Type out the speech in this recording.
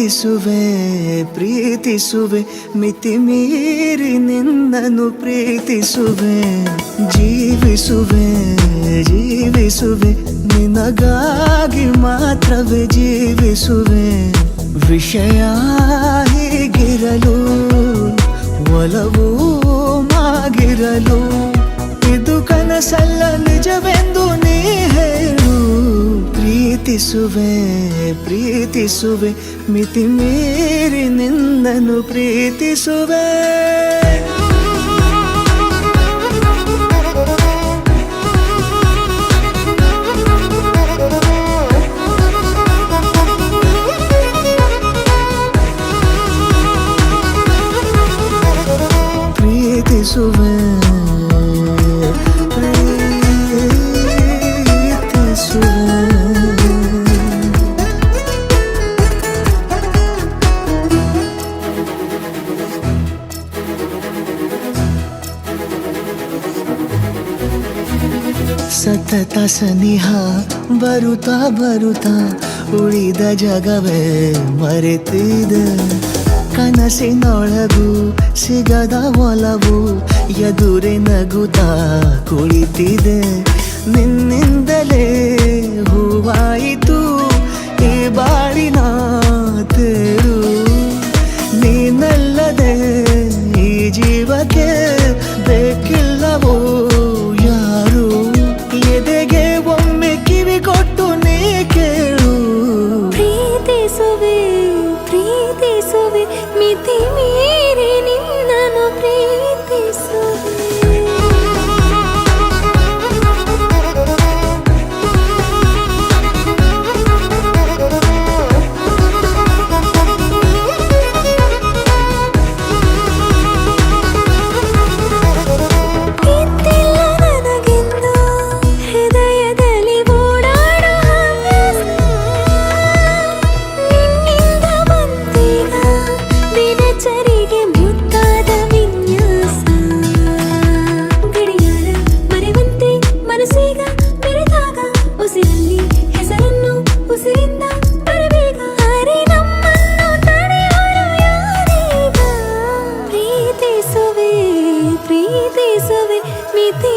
ಪ್ರೀತಿಸುವೆ ಪ್ರೀತಿಸುವೆ ಮಿತಿ ಮೀರಿ ನಿನ್ನನ್ನು ಪ್ರೀತಿಸುವೆ ಜೀವಿಸುವೆ ಜೀವಿಸುವೆ ನಿನಗಾಗಿ ಮಾತ್ರವೇ ಜೀವಿಸುವೆ ವಿಷಯ ಹೀಗಿರಲು ಒಲವು ಮಾಗಿರಲು ಇದು ಕನಸಲ್ಲ ನಿಜವೆಂದು ನೀ ಹೇಳು ಪ್ರೀತಿಸುವೆ ಪ್ರೀತಿಸುವೆ ಮಿತಿ ಮೀರಿ ನಿನ್ನನ್ನು ಪ್ರೀತಿಸುವೆ ಪ್ರೀತಿಸುವೆ ಸತತ ಸನಿಹ ಬರುತ್ತಾ ಬರುತ್ತಾ ಉಳಿದ ಜಗವೇ ಮರೆತಿದೆ ಕನಸಿನೊಳಗೂ ಸಿಗದ ಒಲವು ಎದುರೆ ನಗುತ್ತಾ ಕುಳಿತಿದೆ ನಿನ್ನಿಂದಲೇ ಹೂವಾಯಿತು ಈ ಬಾಳಿನ ತೇರು ನೀನಲ್ಲದೆ ಈ ಜೀವಕ್ಕೆ ಬೇಕಿಲ್ಲವೋ ಯಾರು ಎದೆಗೆ ಒಮ್ಮೆ ಕಿವಿ ಕೊಟ್ಟು ನೀ ಕೇಳು ಪ್ರೀತಿಸುವೆ ಪ್ರೀತಿಸುವೆ ಮಿತಿ ಮೀರಿ ನಿನ್ನನ್ನು ಪ್ರೀತಿಸುವೆ ಪ್ರೀತಿಸುವೆ ಮಿತಿ